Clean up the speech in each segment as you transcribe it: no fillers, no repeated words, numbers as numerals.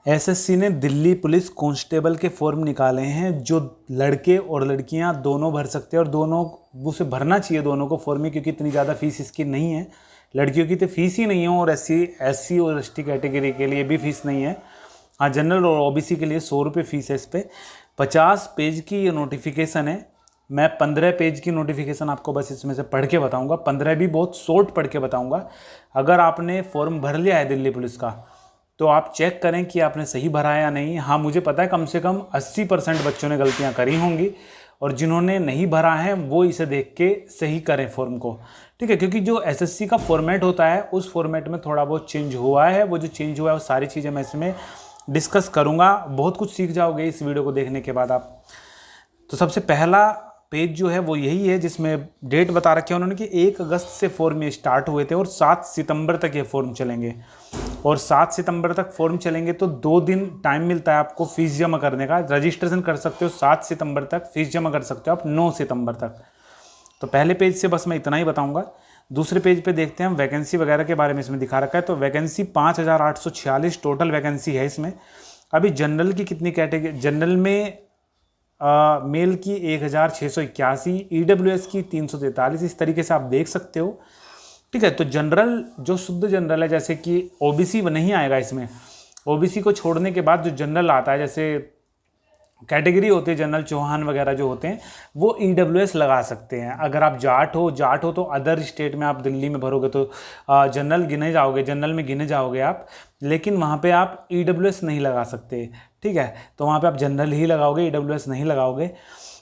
SSC ने Delhi police constable के form निकाले हैं जो लड़के और लड़कियां दोनों भर सकते हैं, और दोनों उसे भरना चाहिए दोनों को फॉर्म में, क्योंकि इतनी ज़्यादा फीस इसकी नहीं है। लड़कियों की तो फीस ही नहीं है, और एससी और एसटी कैटेगरी के लिए भी फीस नहीं है। हाँ, जनरल और ओबीसी के लिए 100 रुपये फीस है इस पर। 50 पेज की ये नोटिफिकेशन है। मैं 15 पेज की नोटिफिकेशन आपको बस इसमें से पढ़ के बताऊंगा, 15 भी बहुत शॉर्ट पढ़ के बताऊंगा। अगर आपने फॉर्म भर लिया है दिल्ली पुलिस का, तो आप चेक करें कि आपने सही भरा है या नहीं। हाँ, मुझे पता है कम से कम 80% बच्चों ने गलतियां करी होंगी, और जिन्होंने नहीं भरा है वो इसे देख के सही करें फॉर्म को, ठीक है। क्योंकि जो एसएससी का फॉर्मेट होता है उस फॉर्मेट में थोड़ा बहुत चेंज हुआ है। वो जो चेंज हुआ है वो सारी चीज़ें मैं इसमें डिस्कस करूँगा। बहुत कुछ सीख जाओगे इस वीडियो को देखने के बाद आप। तो सबसे पहला पेज जो है वो यही है, जिसमें डेट बता रखी है उन्होंने कि 1 अगस्त से फॉर्म ये स्टार्ट हुए थे और 7 सितंबर तक ये फॉर्म चलेंगे। और 7 सितंबर तक फॉर्म चलेंगे तो 2 दिन टाइम मिलता है आपको फीस जमा करने का। रजिस्ट्रेशन कर सकते हो 7 सितंबर तक, फीस जमा कर सकते हो आप 9 सितंबर तक। तो पहले पेज से बस मैं इतना ही बताऊंगा। दूसरे पेज पे देखते हैं वैकेंसी वगैरह के बारे में इसमें दिखा रखा है। तो वैकेंसी 5846 टोटल वैकेंसी है इसमें। अभी जनरल की कितनी कैटेगरी, जनरल में मेल की 1681, ईडब्ल्यूएस की 343, इस तरीके से आप देख सकते हो, ठीक है। तो जनरल जो शुद्ध जनरल है, जैसे कि ओबीसी नहीं आएगा इसमें। ओबीसी को छोड़ने के बाद जो जनरल आता है, जैसे कैटेगरी होती है जनरल, चौहान वगैरह जो होते हैं, वो ईडब्ल्यूएस लगा सकते हैं। अगर आप जाट हो तो अदर स्टेट में आप दिल्ली में भरोगे तो जनरल गिने जाओगे, जनरल में गिने जाओगे आप, लेकिन वहाँ पे आप ईडब्ल्यूएस नहीं लगा सकते, ठीक है। तो वहाँ पे आप जनरल ही लगाओगे, ईडब्ल्यूएस नहीं लगाओगे।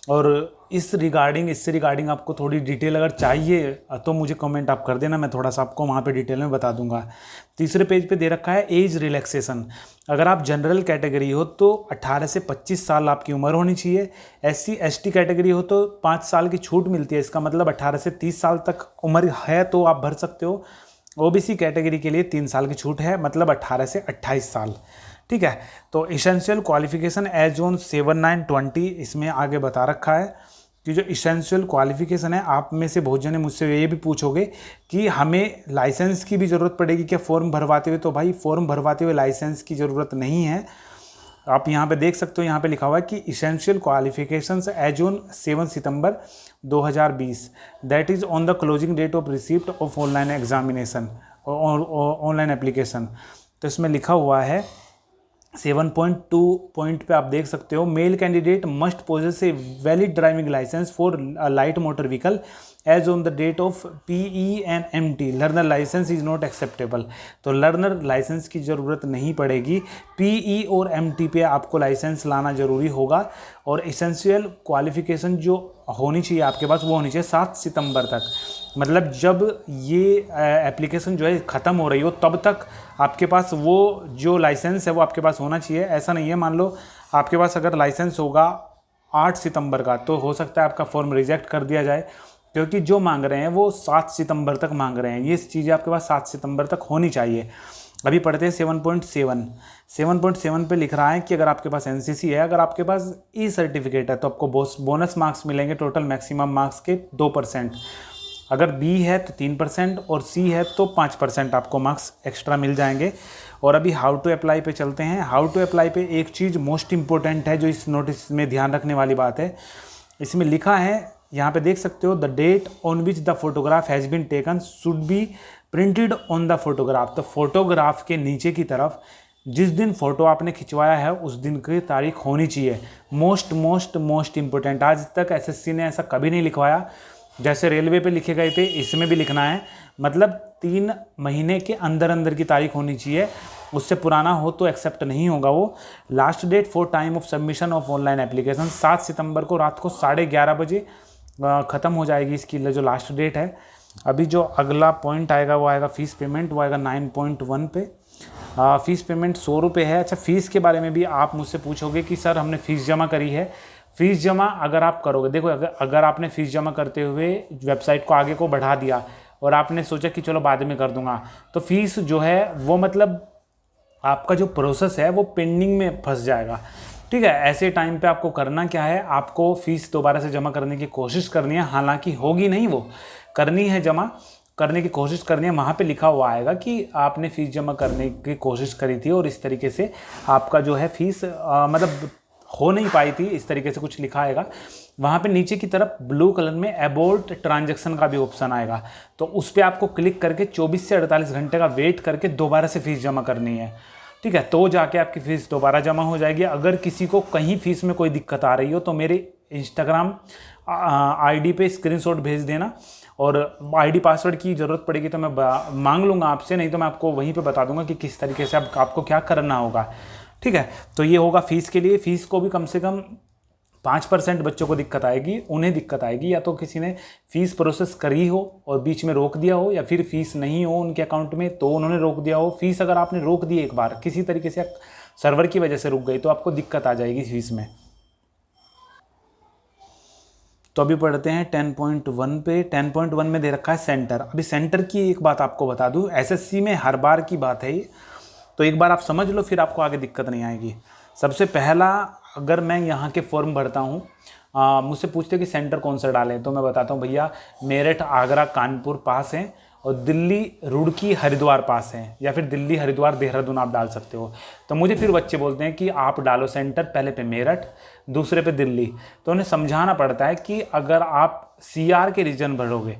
और इससे रिगार्डिंग आपको थोड़ी डिटेल अगर चाहिए तो मुझे कमेंट आप कर देना, मैं थोड़ा सा आपको वहाँ पे डिटेल में बता दूंगा। तीसरे पेज पे दे रखा है एज रिलैक्सेशन। अगर आप जनरल कैटेगरी हो तो 18 से 25 साल आपकी उम्र होनी चाहिए। एससी एसटी कैटेगरी हो तो 5 साल की छूट मिलती है। इसका मतलब 18 से 30 साल तक उम्र है तो आप भर सकते हो। ओबीसी कैटेगरी के लिए 3 साल की छूट है, मतलब 18 से 28 साल, ठीक है। तो इसेंशियल क्वालिफिकेशन एज ऑन 7/9/20 इसमें आगे बता रखा है कि जो इसेंशियल क्वालिफिकेशन है, आप में से बहुत जने मुझसे ये भी पूछोगे कि हमें लाइसेंस की भी ज़रूरत पड़ेगी क्या फॉर्म भरवाते हुए। तो भाई फॉर्म भरवाते हुए लाइसेंस की ज़रूरत नहीं है। आप यहाँ पे देख सकते हो, यहाँ पे लिखा हुआ है कि इसेंशियल क्वालिफिकेशंस एज ऑन 7 सितंबर 2020, that is on the closing date of receipt of online examination online application. तो इसमें लिखा हुआ है 7.2 पॉइंट पे आप देख सकते हो, male candidate must possess a valid driving licence for light motor vehicle as on the date of PE and MT, learner licence is not acceptable. तो लर्नर लाइसेंस की ज़रूरत नहीं पड़ेगी, पीई और एमटी पे आपको लाइसेंस लाना ज़रूरी होगा। और इसेंशियल क्वालिफिकेशन जो होनी चाहिए आपके पास वो होनी चाहिए 7 सितंबर तक, मतलब जब ये एप्लीकेशन जो है ख़त्म हो रही हो तब तक आपके पास वो जो लाइसेंस है वो आपके पास होना चाहिए। ऐसा नहीं है, मान लो आपके पास अगर लाइसेंस होगा 8 सितंबर का, तो हो सकता है आपका फॉर्म रिजेक्ट कर दिया जाए, क्योंकि जो मांग रहे हैं वो 7 सितंबर तक मांग रहे हैं। ये चीज़ें आपके पास 7 सितंबर तक होनी चाहिए। अभी पढ़ते हैं 7.7 पे लिख रहा है कि अगर आपके पास एनसीसी है, अगर आपके पास ई सर्टिफिकेट है तो आपको बोनस मार्क्स मिलेंगे, टोटल मैक्सिमम मार्क्स के 2%। अगर बी है तो 3% और सी है तो 5% आपको मार्क्स एक्स्ट्रा मिल जाएंगे। और अभी हाउ टू अप्लाई पे चलते हैं। हाउ टू अप्लाई पे एक चीज़ मोस्ट इंपॉर्टेंट है जो इस नोटिस में ध्यान रखने वाली बात है। इसमें लिखा है, यहाँ पे देख सकते हो, the date on which the photograph has been taken should be printed on the photograph. तो फोटोग्राफ के नीचे की तरफ जिस दिन फ़ोटो आपने खिंचवाया है उस दिन की तारीख होनी चाहिए। Most important. आज तक एसएससी ने ऐसा कभी नहीं लिखवाया, जैसे रेलवे पे लिखे गए थे इसमें भी लिखना है, मतलब 3 महीने के अंदर अंदर की तारीख होनी चाहिए। उससे पुराना हो तो एक्सेप्ट नहीं होगा वो। Last date for time of submission of online application 7 सितंबर को रात को 11:30 बजे ख़त्म हो जाएगी इसकी जो लास्ट डेट है। अभी जो अगला पॉइंट आएगा वो आएगा फ़ीस पेमेंट, वो आएगा 9.1 पे। फ़ीस पेमेंट 100 रुपये है। अच्छा, फ़ीस के बारे में भी आप मुझसे पूछोगे कि सर हमने फ़ीस जमा करी है। फ़ीस जमा अगर आप करोगे, देखो अगर आपने फ़ीस जमा करते हुए वेबसाइट को आगे को बढ़ा दिया और आपने सोचा कि चलो बाद में कर दूंगा, तो फ़ीस जो है वो मतलब आपका जो प्रोसेस है वो पेंडिंग में फंस जाएगा, ठीक है। ऐसे टाइम पे आपको करना क्या है, आपको फ़ीस दोबारा से जमा करने की कोशिश करनी है, हालांकि होगी नहीं, वो करनी है जमा। करने की कोशिश करनी है, वहाँ पे लिखा हुआ आएगा कि आपने फ़ीस जमा करने की कोशिश करी थी और इस तरीके से आपका जो है फ़ीस मतलब हो नहीं पाई थी, इस तरीके से कुछ लिखा आएगा। वहाँ पे नीचे की तरफ ब्लू कलर में अबाउट ट्रांजैक्शन का भी ऑप्शन आएगा, तो उस पर आपको क्लिक करके 24 से 48 घंटे का वेट करके दोबारा से फ़ीस जमा करनी है। ठीक है, तो जाके आपकी फ़ीस दोबारा जमा हो जाएगी। अगर किसी को कहीं फ़ीस में कोई दिक्कत आ रही हो तो मेरे इंस्टाग्राम आईडी पे स्क्रीनशॉट भेज देना, और आईडी पासवर्ड की ज़रूरत पड़ेगी तो मैं मांग लूँगा आपसे, नहीं तो मैं आपको वहीं पे बता दूंगा कि किस तरीके से आपको क्या करना होगा। ठीक है, तो ये होगा फ़ीस के लिए। फ़ीस को भी कम से कम 5% बच्चों को दिक्कत आएगी, उन्हें दिक्कत आएगी, या तो किसी ने फ़ीस प्रोसेस करी हो और बीच में रोक दिया हो, या फिर फ़ीस नहीं हो उनके अकाउंट में तो उन्होंने रोक दिया हो। फ़ीस अगर आपने रोक दी एक बार किसी तरीके से सर्वर की वजह से रुक गई तो आपको दिक्कत आ जाएगी फ़ीस में। तो अभी पढ़ते हैं 10.1 पे। 10.1 में दे रखा है सेंटर। अभी सेंटर की एक बात आपको बता दूं, एसएससी में हर बार की बात है ये, तो एक बार आप समझ लो फिर आपको आगे दिक्कत नहीं आएगी। सबसे पहला, अगर मैं यहाँ के फॉर्म भरता हूँ, मुझसे पूछते कि सेंटर कौन सा डालें, तो मैं बताता हूँ भैया मेरठ आगरा कानपुर पास हैं, और दिल्ली रुड़की हरिद्वार पास हैं, या फिर दिल्ली हरिद्वार देहरादून आप डाल सकते हो। तो मुझे फिर बच्चे बोलते हैं कि आप डालो सेंटर, पहले पे मेरठ, दूसरे पे दिल्ली। तो उन्हें समझाना पड़ता है कि अगर आप सीआर के रीजन भरोगे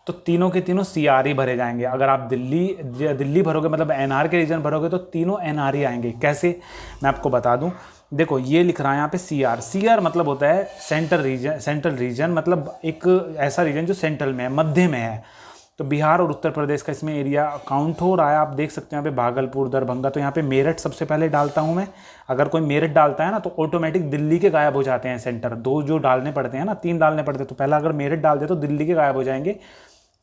तो तीनों के तीनों सीआर ही भरे जाएंगे। अगर आप दिल्ली भरोगे मतलब एनआर के रीजन भरोगे तो तीनों एनआर ही आएंगे। कैसे, मैं आपको बता दूं। देखो ये लिख रहा है यहाँ पे सीआर। सीआर मतलब होता है सेंट्रल रीजन, मतलब एक ऐसा रीजन जो सेंट्रल में है, मध्य में है। तो बिहार और उत्तर प्रदेश का इसमें एरिया काउंट हो रहा है। आप देख सकते हैं यहाँ पे भागलपुर, दरभंगा। तो यहाँ पे मेरठ सबसे पहले डालता हूँ मैं। अगर कोई मेरठ डालता है ना तो ऑटोमेटिक दिल्ली के गायब हो जाते हैं सेंटर। दो जो डालने पड़ते हैं ना, 3 डालने पड़ते हैं, तो पहला अगर मेरठ डाल दे तो दिल्ली के गायब हो जाएंगे,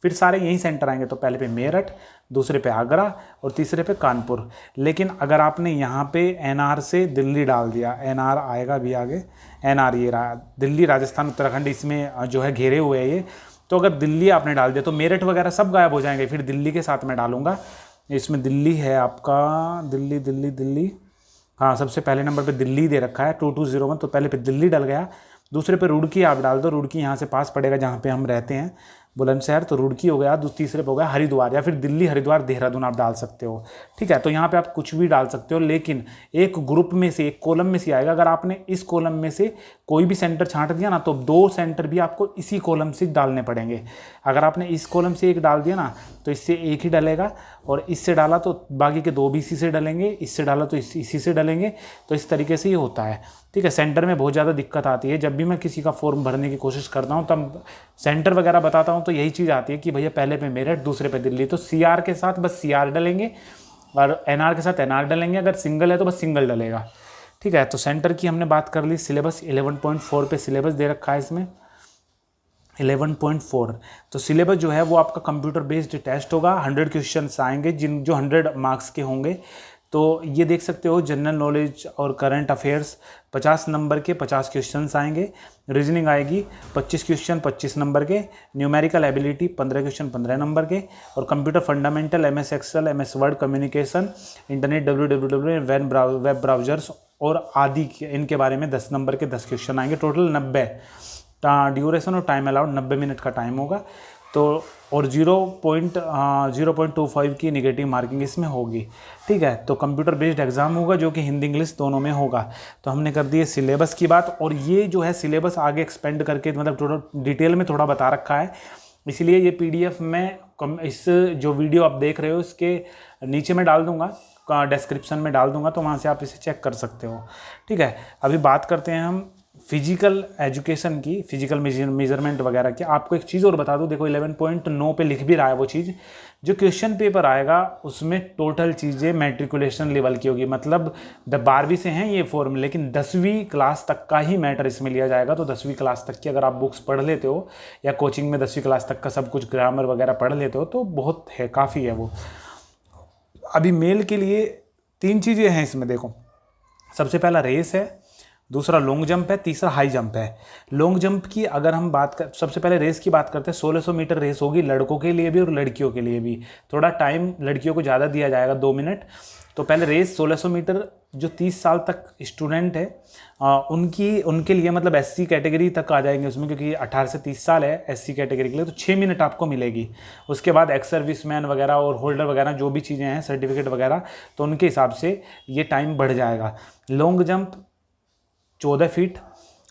फिर सारे यही सेंटर आएंगे। तो पहले पे मेरठ, दूसरे पे आगरा और तीसरे पे कानपुर। लेकिन अगर आपने यहाँ पे एनआर से दिल्ली डाल दिया, एनआर आएगा भी आगे, एनआर ये रहा, दिल्ली राजस्थान उत्तराखंड इसमें जो है घेरे हुए हैं ये। तो अगर दिल्ली आपने डाल दिया तो मेरठ वगैरह सब गायब हो जाएंगे, फिर दिल्ली के साथ में डालूंगा। इसमें दिल्ली है आपका, दिल्ली, हाँ सबसे पहले नंबर पे दिल्ली दे रखा है 2201, तो पहले पे दिल्ली डल गया। दूसरे पे रुड़की आप डाल दो, रुड़की यहाँ से पास पड़ेगा जहाँ पे हम रहते हैं, बुलंदशहर, तो रुड़की हो गया। तीसरे पे हो गया हरिद्वार, या फिर दिल्ली हरिद्वार देहरादून आप डाल सकते हो। ठीक है, तो यहाँ पे आप कुछ भी डाल सकते हो, लेकिन एक ग्रुप में से, एक कॉलम में से आएगा। अगर आपने इस कॉलम में से कोई भी सेंटर छांट दिया ना तो 2 सेंटर भी आपको इसी कॉलम से डालने पड़ेंगे। अगर आपने इस कॉलम से एक डाल दिया ना तो इससे एक ही डलेगा, और इससे डाला तो बाकी के 2 भी इसी से डलेंगे, इससे डाला तो इसी से डलेंगे। तो इस तरीके से ही होता है। ठीक है, सेंटर में बहुत ज़्यादा दिक्कत आती है। जब भी मैं किसी का फॉर्म भरने की कोशिश करता हूँ तब सेंटर वगैरह बताता हूँ तो यही चीज़ आती है कि भैया पहले पे मेरठ, दूसरे पे दिल्ली। तो सीआर के साथ बस सीआर डलेंगे और एनआर के साथ एनआर डलेंगे। अगर सिंगल है तो बस सिंगल डलेगा। ठीक है, तो सेंटर की हमने बात कर ली। सिलेबस 11.4 पे सिलेबस दे रखा है इसमें 11.4। तो सिलेबस जो है वो आपका कंप्यूटर बेस्ड टेस्ट होगा। 100 क्वेश्चन आएंगे जो 100 मार्क्स के होंगे। तो ये देख सकते हो, जनरल नॉलेज और करंट अफेयर्स 50 नंबर के 50 क्वेश्चंस आएंगे। रीजनिंग आएगी 25 क्वेश्चन 25 नंबर के। न्यूमेरिकल एबिलिटी 15 क्वेश्चन 15 नंबर के। और computer fundamental, MS Excel, MS Word, communication, internet, www, web browsers और आदि इनके बारे में 10 नंबर के 10 क्वेश्चन आएंगे। टोटल 90। ड्यूरेशन और टाइम अलाउड 90 मिनट का टाइम होगा। तो और 0.25 की नेगेटिव मार्किंग इसमें होगी। ठीक है, तो कंप्यूटर बेस्ड एग्जाम होगा जो कि हिंदी इंग्लिश दोनों में होगा। तो हमने कर दी सिलेबस की बात, और ये जो है सिलेबस आगे एक्सपेंड करके मतलब थोड़ा डिटेल में थोड़ा बता रखा है। इसलिए ये पीडीएफ में इस जो वीडियो आप देख रहे हो इसके नीचे में डाल दूंगा, डिस्क्रिप्शन में डाल दूंगा, तो वहाँ से आप इसे चेक कर सकते हो। ठीक है, अभी बात करते हैं हम फिजिकल एजुकेशन की, फिजिकल मेजरमेंट वगैरह की। आपको एक चीज़ और बता दूं, देखो 11.9 पे लिख भी रहा है वो चीज़। जो क्वेश्चन पेपर आएगा उसमें टोटल चीज़ें मैट्रिकुलेशन लेवल की होगी, मतलब 12वीं से हैं ये फॉर्म, लेकिन 10वीं क्लास तक का ही मैटर इसमें लिया जाएगा। तो 10वीं क्लास तक की अगर आप बुक्स पढ़ लेते हो या कोचिंग में 10वीं क्लास तक का सब कुछ ग्रामर वगैरह पढ़ लेते हो तो बहुत है, काफ़ी है वो। अभी मेल के लिए 3 चीज़ें हैं इसमें। देखो, सबसे पहला रेस है, दूसरा लॉन्ग जंप है, तीसरा हाई जंप है। लॉन्ग जंप की अगर हम बात कर, सबसे पहले रेस की बात करते हैं। 1600 मीटर रेस होगी लड़कों के लिए भी और लड़कियों के लिए भी। थोड़ा टाइम लड़कियों को ज़्यादा दिया जाएगा, 2 मिनट। तो पहले रेस 1600 मीटर, जो 30 साल तक स्टूडेंट है उनके लिए, मतलब एससी कैटेगरी तक आ जाएंगे उसमें, क्योंकि 18 से 30 साल है एससी कैटेगरी के लिए, तो 6 मिनट आपको मिलेगी। उसके बाद एक्स सर्विसमैन वगैरह और होल्डर वगैरह जो भी चीज़ें हैं, सर्टिफिकेट वगैरह, तो उनके हिसाब से ये टाइम बढ़ जाएगा। लॉन्ग जंप 14 फीट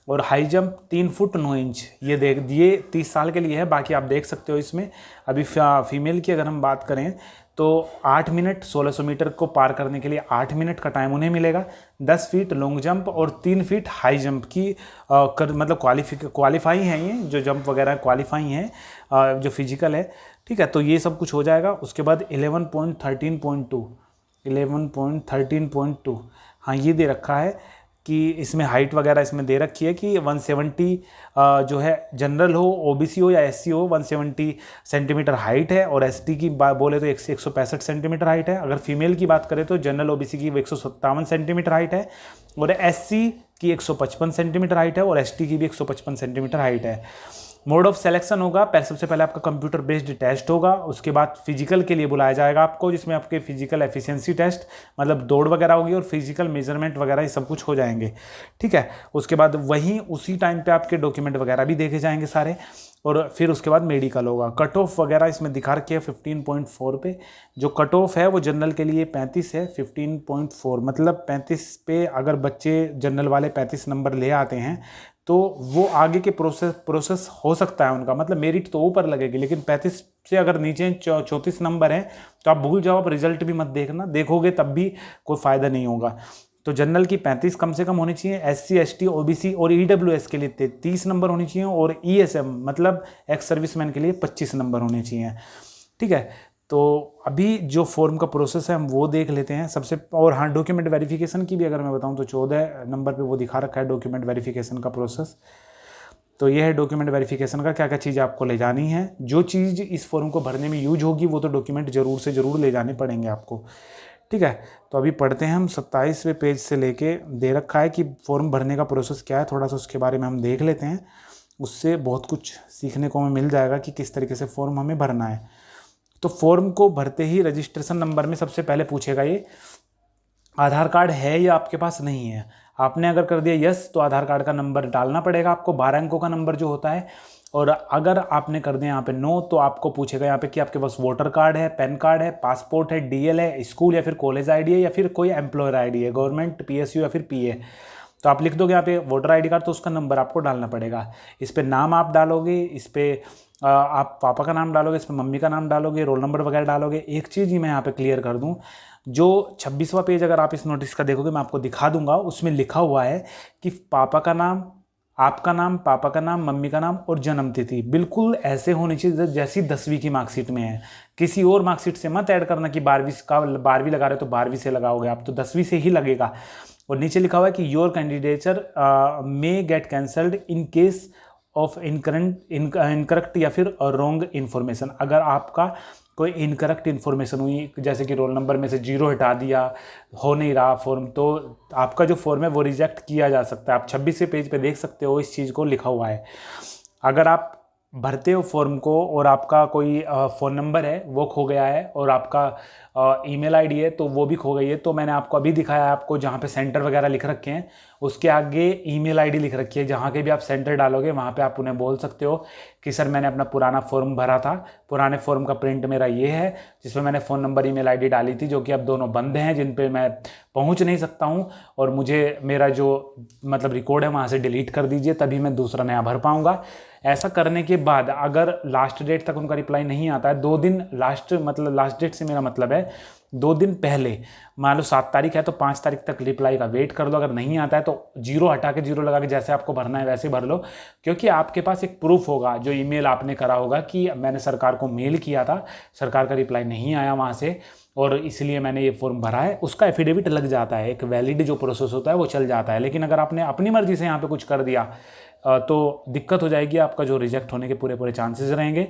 और हाई जंप 3 फुट 9 इंच। ये 30 साल के लिए है, बाकी आप देख सकते हो इसमें। अभी फीमेल की अगर हम बात करें तो 8 मिनट 1600 मीटर को पार करने के लिए 8 मिनट का टाइम उन्हें मिलेगा। 10 फीट लॉन्ग जंप और 3 फीट हाई जंप की मतलब क्वालिफाई हैं, ये जो जंप वगैरह क्वालिफाई हैं, जो फिजिकल है, ठीक है। तो ये सब कुछ हो जाएगा। उसके बाद 11.13.2 हाँ, ये दे रखा है कि इसमें हाइट वगैरह इसमें दे रखी है कि 170 जो है जनरल हो, ओबीसी हो या एससी हो, 170 सेंटीमीटर हाइट है। और एसटी की बात बोले तो 165 सेंटीमीटर हाइट है। अगर फीमेल की बात करें तो जनरल ओबीसी की 157 सेंटीमीटर हाइट है और एससी की 155 सेंटीमीटर हाइट है और एसटी की भी 155 सेंटीमीटर हाइट है। मोड ऑफ सिलेक्शन होगा, सबसे पहले आपका कंप्यूटर बेस्ड टेस्ट होगा। उसके बाद फिजिकल के लिए बुलाया जाएगा आपको, जिसमें आपके फिजिकल एफिशिएंसी टेस्ट, मतलब दौड़ वगैरह होगी और फिजिकल मेजरमेंट वगैरह ये सब कुछ हो जाएंगे, ठीक है। उसके बाद वहीं उसी टाइम पे आपके डॉक्यूमेंट वगैरह भी देखे जाएंगे सारे। और फिर उसके बाद मेडिकल होगा। कट ऑफ वगैरह इसमें दिखा रखी है 15.4 पे। जो कट ऑफ है वो जनरल के लिए 35 है। 15.4 मतलब 35 पे अगर बच्चे जनरल वाले 35 नंबर ले आते हैं तो वो आगे के प्रोसेस हो सकता है उनका, मतलब मेरिट तो ऊपर लगेगी। लेकिन 35 से अगर नीचे 34 नंबर हैं तो आप भूल जाओ, आप रिजल्ट भी मत देखना, देखोगे तब भी कोई फ़ायदा नहीं होगा। तो जनरल की 35 कम से कम होनी चाहिए। एससी एसटी ओबीसी और ईडब्ल्यूएस के लिए 30 नंबर होनी चाहिए और ईएसएम मतलब एक्स सर्विसमैन के लिए 25 नंबर होने चाहिए, ठीक है। तो अभी जो फॉर्म का प्रोसेस है हम वो देख लेते हैं सबसे। और हाँ, डॉक्यूमेंट वेरिफिकेशन की भी अगर मैं बताऊं तो 14 नंबर पे वो दिखा रखा है डॉक्यूमेंट वेरिफिकेशन का प्रोसेस। तो ये है डॉक्यूमेंट वेरिफिकेशन का, क्या क्या चीज़ आपको ले जानी है। जो चीज़ इस फॉर्म को भरने में यूज होगी वो तो डॉक्यूमेंट ज़रूर से ज़रूर ले जाने पड़ेंगे आपको, ठीक है। तो अभी पढ़ते हैं हम 27वें पेज से लेके दे रखा है कि फॉर्म भरने का प्रोसेस क्या है, थोड़ा सा उसके बारे में हम देख लेते हैं। उससे बहुत कुछ सीखने को हमें मिल जाएगा कि किस तरीके से फॉर्म हमें भरना है। तो फॉर्म को भरते ही रजिस्ट्रेशन नंबर में सबसे पहले पूछेगा ये आधार कार्ड है या आपके पास नहीं है। आपने अगर कर दिया यस तो आधार कार्ड का नंबर डालना पड़ेगा आपको, 12 अंकों का नंबर जो होता है। और अगर आपने कर दिया यहाँ पे नो तो आपको पूछेगा यहाँ पे कि आपके पास वोटर कार्ड है, पैन कार्ड है, पासपोर्ट है, डीएल है, स्कूल या फिर कॉलेज आईडी है या फिर कोई एम्प्लॉयर आईडी है, गवर्नमेंट पीएसयू या फिर पीए। तो आप लिख दोगे यहाँ पे वोटर आईडी कार्ड, तो उसका नंबर आपको डालना पड़ेगा। इस पर नाम आप डालोगे, इस पर आप पापा का नाम डालोगे, इस पर मम्मी का नाम डालोगे, रोल नंबर वगैरह डालोगे। एक चीज़ ही मैं यहाँ पे क्लियर कर दूँ, जो 26वां पेज अगर आप इस नोटिस का देखोगे मैं आपको दिखा दूंगा, उसमें लिखा हुआ है कि पापा का नाम, आपका नाम, पापा का नाम, मम्मी का नाम और जन्म तिथि बिल्कुल ऐसे होनी चाहिए जैसी 10वीं की मार्कशीट में है। किसी और मार्कशीट से मत ऐड करना कि 12वीं लगा रहे तो 12वीं से लगाओगे आप, तो 10वीं से ही लगेगा। और नीचे लिखा हुआ है कि your candidature may get cancelled in case of incorrect या फिर रॉन्ग इन्फॉर्मेशन। अगर आपका कोई इनकरेक्ट इन्फॉर्मेशन हुई, जैसे कि रोल नंबर में से 0 हटा दिया, हो नहीं रहा फॉर्म, तो आपका जो फॉर्म है वो रिजेक्ट किया जा सकता है। आप 26वें पेज पे देख सकते हो इस चीज़ को लिखा हुआ है। अगर आप भरते हो फॉर्म को और आपका कोई फ़ोन नंबर है वो खो गया है और आपका ईमेल आईडी है तो वो भी खो गई है, तो मैंने आपको अभी दिखाया है, आपको जहाँ पे सेंटर वगैरह लिख रखे हैं उसके आगे ईमेल आईडी लिख रखी है। जहाँ के भी आप सेंटर डालोगे वहाँ पे आप उन्हें बोल सकते हो कि सर मैंने अपना पुराना फॉर्म भरा था, पुराने फॉर्म का प्रिंट मेरा ये है जिसमें मैंने फ़ोन नंबर ईमेल आईडी डाली थी, जो कि अब दोनों बंद हैं, जिन पे मैं पहुँच नहीं सकता हूँ और मुझे मेरा जो मतलब रिकॉर्ड है वहाँ से डिलीट कर दीजिए, तभी मैं दूसरा नया भर पाऊँगा। ऐसा करने के बाद अगर लास्ट डेट तक उनका रिप्लाई नहीं आता है, 2 दिन लास्ट डेट से मेरा मतलब है 2 दिन पहले, मान लो 7 तारीख है तो 5 तारीख तक रिप्लाई का वेट कर लो। अगर नहीं आता है तो 0 हटा के 0 लगा के जैसे आपको भरना है वैसे भर लो, क्योंकि आपके पास एक प्रूफ होगा जो ईमेल आपने करा होगा कि मैंने सरकार को मेल किया था, सरकार का रिप्लाई नहीं आया वहाँ से और इसलिए मैंने ये फॉर्म भरा है, उसका एफिडेविट लग जाता है। एक वैलिड जो प्रोसेस होता है वो चल जाता है। लेकिन अगर आपने अपनी मर्जी से यहाँ पे कुछ कर दिया तो दिक्कत हो जाएगी, आपका जो रिजेक्ट होने के पूरे चांसेस रहेंगे।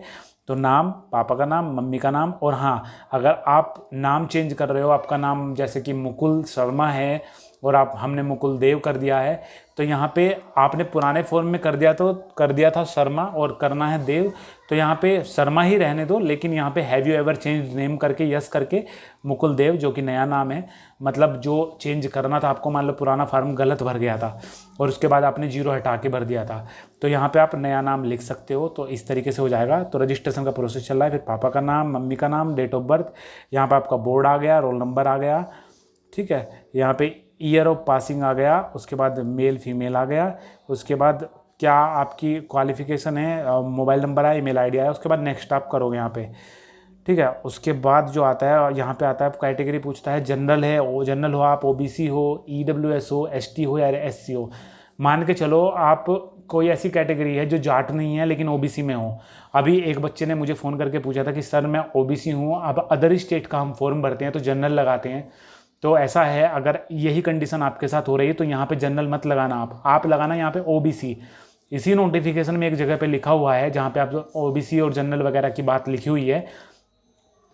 तो नाम, पापा का नाम, मम्मी का नाम, और हाँ अगर आप नाम चेंज कर रहे हो, आपका नाम जैसे कि मुकुल शर्मा है और हमने मुकुल देव कर दिया है, तो यहाँ पे आपने पुराने फॉर्म में कर दिया था शर्मा और करना है देव, तो यहाँ पे शर्मा ही रहने दो, लेकिन यहाँ पे have you ever change name करके यस करके मुकुल देव, जो कि नया नाम है, मतलब जो चेंज करना था आपको, मान लो पुराना फॉर्म गलत भर गया था और उसके बाद आपने जीरो हटा के भर दिया था, तो यहाँ पे आप नया नाम लिख सकते हो। तो इस तरीके से हो जाएगा। तो रजिस्ट्रेशन का प्रोसेस चल रहा है, फिर पापा का नाम, मम्मी का नाम, डेट ऑफ बर्थ, यहाँ पे आपका बोर्ड आ गया, रोल नंबर आ गया, ठीक है, यहाँ पे ईयर ऑफ पासिंग आ गया, उसके बाद मेल फीमेल आ गया, उसके बाद क्या आपकी क्वालिफिकेशन है, मोबाइल नंबर है, ईमेल आईडी आया, उसके बाद नेक्स्ट आप करोगे यहाँ पे, ठीक है। उसके बाद जो आता है यहाँ पे आता है कैटेगरी पूछता है, जनरल है, जनरल हो आप, ओबीसी हो, ईडब्ल्यूएस हो, एसटी हो या एससी हो। मान के चलो आप कोई ऐसी कैटेगरी है जो जाट नहीं है लेकिन ओबीसी में हो। अभी एक बच्चे ने मुझे फ़ोन करके पूछा था कि सर मैं ओबीसी हूँ, अब अदर स्टेट का हम फॉर्म भरते हैं तो जनरल लगाते हैं, तो ऐसा है अगर यही कंडीशन आपके साथ हो रही है तो यहाँ पे जनरल मत लगाना, आप लगाना यहाँ पे ओबीसी। इसी नोटिफिकेशन में एक जगह पे लिखा हुआ है जहाँ पे आप ओबीसी और जनरल वगैरह की बात लिखी हुई है,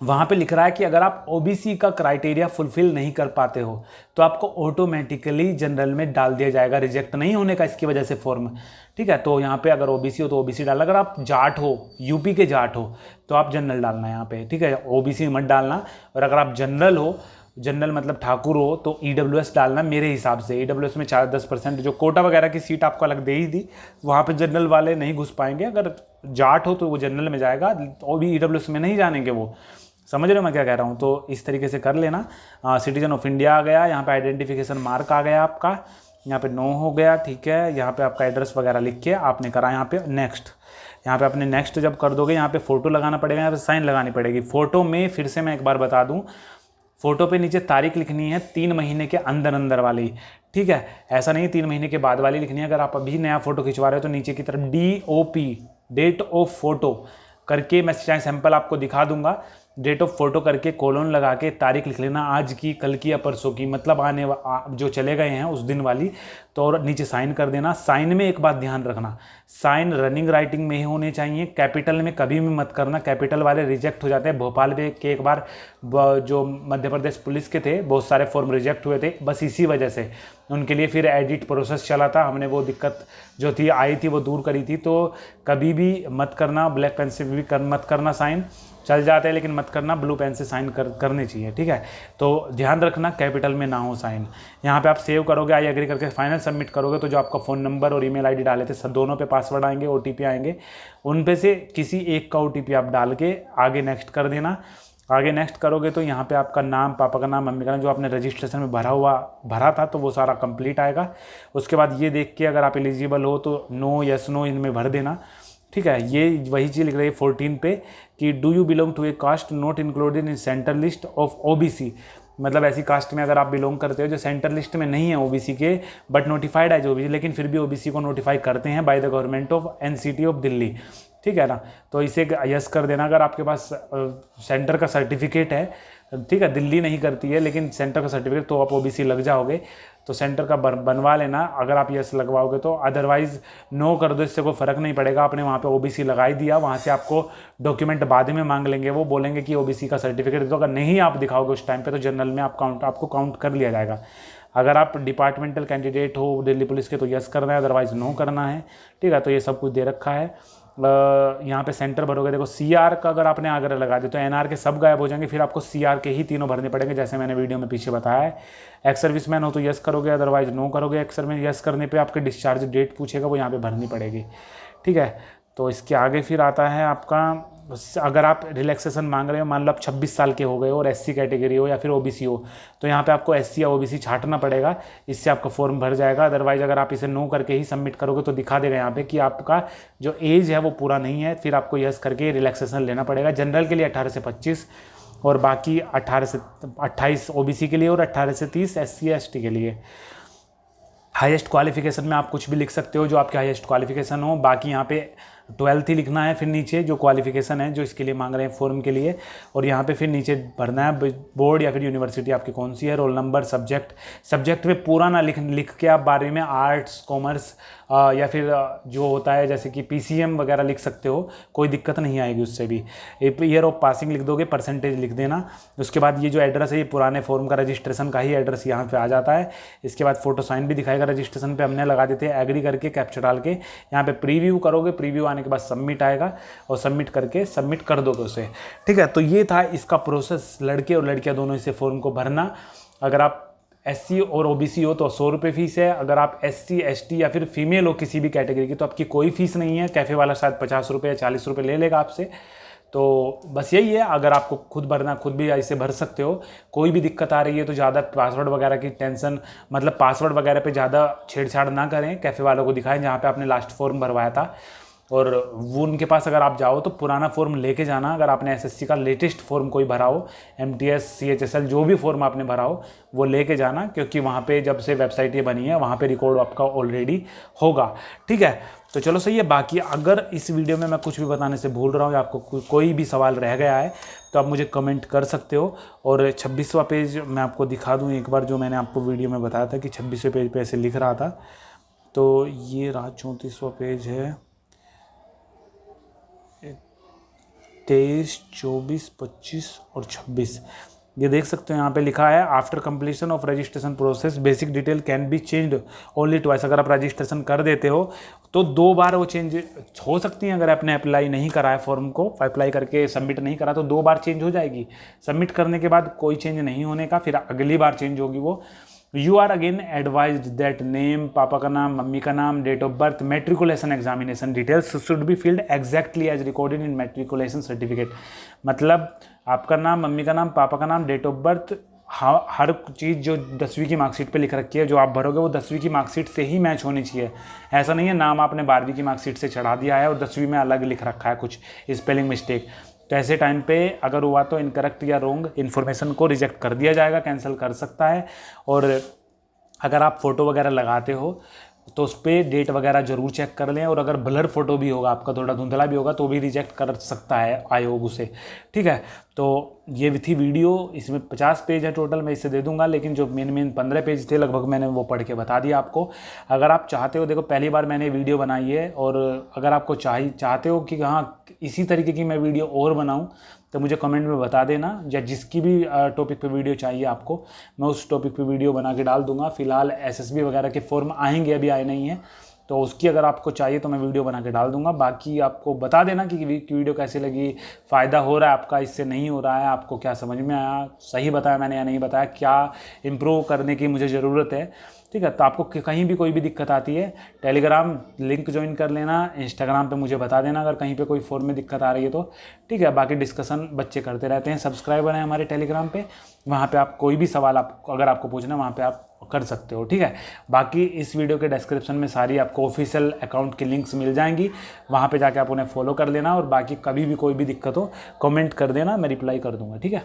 वहाँ पे लिख रहा है कि अगर आप ओबीसी का क्राइटेरिया फुलफिल नहीं कर पाते हो तो आपको ऑटोमेटिकली जनरल में डाल दिया जाएगा, रिजेक्ट नहीं होने का इसकी वजह से फॉर्म, ठीक है। तो यहाँ पे अगर ओबीसी हो तो ओबीसी डालना, अगर आप जाट हो, यूपी के जाट हो, तो आप जनरल डालना यहाँ पे, ठीक है, ओबीसी मत डालना। और अगर आप जनरल हो, जनरल मतलब ठाकुर हो, तो ईडब्ल्यूएस डालना मेरे हिसाब से। ईडब्ल्यूएस में 4-10% जो कोटा वगैरह की सीट आपको अलग दे ही दी, वहाँ पे जनरल वाले नहीं घुस पाएंगे। अगर जाट हो तो वो जनरल में जाएगा, वो भी ईडब्ल्यूएस में नहीं जानेंगे वो, समझ रहे हो मैं क्या कह रहा हूँ। तो इस तरीके से कर लेना। सिटीजन ऑफ इंडिया आ गया, यहाँ पे आइडेंटिफिकेशन मार्क आ गया आपका, यहाँ पे नो हो गया, ठीक है। यहाँ पे आपका एड्रेस वगैरह लिख के आपने करा, यहाँ पे नेक्स्ट, यहाँ पे आपने नेक्स्ट जब कर दोगे यहाँ पे फ़ोटो लगाना पड़ेगा, यहाँ पे साइन लगानी पड़ेगी। फ़ोटो में फिर से मैं एक बार बता दूँ, फ़ोटो पे नीचे तारीख लिखनी है 3 महीने के अंदर अंदर वाली, ठीक है, ऐसा नहीं 3 महीने के बाद वाली लिखनी है। अगर आप अभी नया फ़ोटो खिंचवा रहे हो तो नीचे की तरफ DOP, डेट ऑफ फोटो करके, मैं चाहे सैंपल आपको दिखा दूंगा, डेट ऑफ फोटो करके कोलोन लगा के तारीख लिख लेना, आज की, कल की या परसों की, मतलब जो चले गए हैं उस दिन वाली। तो और नीचे साइन कर देना। साइन में एक बात ध्यान रखना, साइन रनिंग राइटिंग में ही होने चाहिए, कैपिटल में कभी भी मत करना, कैपिटल वाले रिजेक्ट हो जाते हैं। भोपाल में के एक बार जो मध्य प्रदेश पुलिस के थे बहुत सारे फॉर्म रिजेक्ट हुए थे, बस इसी वजह से उनके लिए फिर एडिट प्रोसेस चला था, हमने वो दिक्कत जो थी आई थी वो दूर करी थी। तो कभी भी मत करना, ब्लैक पेन से भी मत करना, साइन चल जाते हैं लेकिन मत करना, ब्लू पेन से साइन करने चाहिए, ठीक है। तो ध्यान रखना कैपिटल में ना हो साइन। यहाँ पे आप सेव करोगे, आई एग्री करके फाइनल सबमिट करोगे, तो जो आपका फ़ोन नंबर और ईमेल आईडी डाले थे सब दोनों पे पासवर्ड आएंगे, OTP आएंगे, उन पे से किसी एक का OTP आप डाल के आगे नेक्स्ट कर देना। आगे नेक्स्ट करोगे तो यहाँ पे आपका नाम, पापा का नाम, मम्मी का नाम, जो आपने रजिस्ट्रेशन में भरा था तो वो सारा कंप्लीट आएगा। उसके बाद ये देख के अगर आप एलिजिबल हो तो नो, यस नो इनमें भर देना, ठीक है। ये वही चीज़ लिख रही है 14 पे कि do you belong to a caste not included in central list of OBC, मतलब ऐसी कास्ट में अगर आप बिलोंग करते हो जो सेंट्रल लिस्ट में नहीं है OBC के, बट नोटिफाइड है जो OBC, लेकिन फिर भी OBC को नोटिफाई करते हैं by the government of NCT of Delhi, ठीक है ना। तो इसे यस कर देना। अगर आपके पास सेंटर का सर्टिफिकेट है, ठीक है, दिल्ली नहीं करती है लेकिन सेंटर का सर्टिफिकेट, तो आप OBC लग जाओगे, तो सेंटर का बनवा लेना अगर आप यस लगवाओगे तो। अदरवाइज नो कर दो, इससे कोई फ़र्क नहीं पड़ेगा, आपने वहाँ पे OBC लगा ही दिया, वहाँ से आपको डॉक्यूमेंट बाद में मांग लेंगे, वो बोलेंगे कि OBC का सर्टिफिकेट दो, अगर नहीं आप दिखाओगे उस टाइम पे तो जनरल में आपको काउंट कर लिया जाएगा। अगर आप डिपार्टमेंटल कैंडिडेट हो दिल्ली पुलिस के तो यस करना है, अदरवाइज नो करना है, ठीक है। तो ये सब कुछ दे रखा है। यहाँ पे सेंटर भरोगे, देखो CR का अगर आपने आगरा लगा दिया तो NR के सब गायब हो जाएंगे, फिर आपको CR के ही तीनों भरने पड़ेंगे, जैसे मैंने वीडियो में पीछे बताया है। एक्स सर्विसमैन हो तो यस करोगे, अदरवाइज नो करोगे। एक्स सर्विस यस करने पे आपके डिस्चार्ज डेट पूछेगा, वो यहाँ पे भरनी पड़ेगी, ठीक है। तो इसके आगे फिर आता है आपका, अगर आप रिलैक्सेशन मांग रहे हो, मान लो आप 26 साल के हो गए और SC कैटेगरी हो या फिर OBC हो, तो यहाँ पे आपको SC या OBC छांटना पड़ेगा, इससे आपका फॉर्म भर जाएगा। अदरवाइज अगर आप इसे नो करके ही सबमिट करोगे तो दिखा देगा यहाँ पे कि आपका जो एज है वो पूरा नहीं है, फिर आपको यस करके रिलैक्सेशन लेना पड़ेगा। जनरल के लिए 18 से 25 और बाकी 18 से 28 OBC के लिए और 18 से 30 SC या ST के लिए। हाईएस्ट क्वालिफिकेशन में आप कुछ भी लिख सकते हो जो आपके हाईएस्ट क्वालिफिकेशन हो। बाकी यहाँ पे 12th ही लिखना है, फिर नीचे जो क्वालिफिकेशन है जो इसके लिए मांग रहे हैं फॉर्म के लिए, और यहाँ पे फिर नीचे भरना है बोर्ड या फिर यूनिवर्सिटी आपकी कौन सी है, रोल नंबर, सब्जेक्ट में पूरा ना लिख के आप बारे में आर्ट्स कॉमर्स या फिर जो होता है जैसे कि PCM वगैरह लिख सकते हो, कोई दिक्कत नहीं आएगी उससे भी। ईयर ऑफ पासिंग लिख दोगे, परसेंटेज लिख देना। उसके बाद ये जो एड्रेस है ये पुराने फॉर्म का रजिस्ट्रेशन का ही एड्रेस यहाँ पे आ जाता है। इसके बाद फोटो साइन भी दिखाएगा रजिस्ट्रेशन पे, हमने लगा देते हैं एग्री करके कैप्चर डाल के। यहाँ पे प्रीव्यू करोगे, प्रीव्यू आने के बाद सबमिट आएगा और सबमिट करके सबमिट कर दोगे उसे, ठीक है। तो ये था इसका प्रोसेस, लड़के और लड़कियाँ दोनों इसे फॉर्म को भरना। अगर आप SC और OBC हो तो 100 रुपये फ़ीस है, अगर आप SC ST या फिर फीमेल हो किसी भी कैटेगरी की तो आपकी कोई फ़ीस नहीं है। कैफ़े वाला शायद 50 रुपये या 40 रुपये ले लेगा आपसे। तो बस यही है, अगर आपको खुद भरना खुद भी ऐसे भर सकते हो। कोई भी दिक्कत आ रही है तो ज़्यादा पासवर्ड वगैरह की टेंशन, मतलब पासवर्ड वगैरह पे ज़्यादा छेड़छाड़ ना करें। कैफ़े वालों को दिखाएं जहाँ पे आपने लास्ट फॉर्म भरवाया था, और वो उनके पास अगर आप जाओ तो पुराना फॉर्म लेके जाना। अगर आपने SSC का लेटेस्ट फॉर्म कोई भरा हो, MTS CHSL जो भी फॉर्म आपने भरा हो वो लेके जाना, क्योंकि वहाँ पे जब से वेबसाइट ये बनी है वहाँ पे रिकॉर्ड आपका ऑलरेडी होगा, ठीक है। तो चलो सही है। बाकी अगर इस वीडियो में मैं कुछ भी बताने से भूल रहा हूँ या आपको कोई भी सवाल रह गया है तो आप मुझे कमेंट कर सकते हो। और 26वां पेज मैं आपको दिखा दूँ एक बार, जो मैंने आपको वीडियो में बताया था कि 26वें पेज पे ऐसे लिख रहा था, तो ये रहा 34वां पेज है। 23, 24, 25 और 26 ये देख सकते हो यहाँ पे लिखा है after completion of registration process basic detail can be changed only twice. अगर आप रजिस्ट्रेशन कर देते हो तो 2 बार वो चेंज हो सकती हैं। अगर आपने अप्लाई नहीं करा है फॉर्म को, अप्लाई करके सबमिट नहीं करा तो 2 बार चेंज हो जाएगी। सबमिट करने के बाद कोई चेंज नहीं होने का, फिर अगली बार चेंज होगी वो। You are again advised that name, पापा का नाम, मम्मी का नाम, date of birth, matriculation examination details should be filled exactly as recorded in matriculation certificate. मतलब आपका नाम, मम्मी का नाम, पापा का नाम, डेट ऑफ बर्थ, हर चीज़ जो 10वीं की मार्कशीट पे लिख रखी है जो आप भरोगे वो 10वीं की मार्कशीट से ही मैच होनी चाहिए। ऐसा नहीं है नाम आपने 12वीं की मार्कशीट से चढ़ा दिया है और 10वीं में अलग लिख रखा है कुछ स्पेलिंग मिस्टेक। तो ऐसे टाइम पे अगर हुआ तो इनकरेक्ट या रॉन्ग इन्फॉर्मेशन को रिजेक्ट कर दिया जाएगा, कैंसिल कर सकता है। और अगर आप फ़ोटो वगैरह लगाते हो तो उस पर डेट वगैरह ज़रूर चेक कर लें। और अगर ब्लर फोटो भी होगा आपका, थोड़ा धुंधला भी होगा तो भी रिजेक्ट कर सकता है आयोग उसे, ठीक है। तो ये थी वीडियो, इसमें 50 पेज है टोटल, मैं इसे दे दूंगा, लेकिन जो मेन 15 पेज थे लगभग मैंने वो पढ़ के बता दिया आपको। अगर आप चाहते हो, देखो पहली बार मैंने वीडियो बनाई है, और अगर आपको चाहते हो कि हाँ इसी तरीके की मैं वीडियो और बनाऊँ तो मुझे कमेंट में बता देना, या जिसकी भी टॉपिक पे वीडियो चाहिए आपको मैं उस टॉपिक पे वीडियो बना के डाल दूंगा। फिलहाल SSB वगैरह के फॉर्म आएंगे, अभी आए नहीं है, तो उसकी अगर आपको चाहिए तो मैं वीडियो बना के डाल दूंगा। बाकी आपको बता देना कि वीडियो कैसी लगी, फ़ायदा हो रहा है आपका, इससे नहीं हो रहा है, आपको क्या समझ में आया, सही बताया मैंने या नहीं बताया, क्या इम्प्रूव करने की मुझे ज़रूरत है, ठीक है। तो आपको कहीं भी कोई भी दिक्कत आती है टेलीग्राम लिंक ज्वाइन कर लेना, इंस्टाग्राम पे मुझे बता देना अगर कहीं पे कोई फॉर्म में दिक्कत आ रही है तो, ठीक है। बाकी डिस्कशन बच्चे करते रहते हैं, सब्सक्राइबर हैं हमारे टेलीग्राम पे, वहाँ पे आप कोई भी सवाल अगर आपको पूछना वहाँ पे आप कर सकते हो, ठीक है। बाकी इस वीडियो के डिस्क्रिप्शन में सारी आपको ऑफिशियल अकाउंट की लिंक्स मिल जाएंगी, वहाँ पे जाके आप उन्हें फॉलो कर लेना। और बाकी कभी भी कोई भी दिक्कत हो कमेंट कर देना, मैं रिप्लाई कर दूँगा, ठीक है।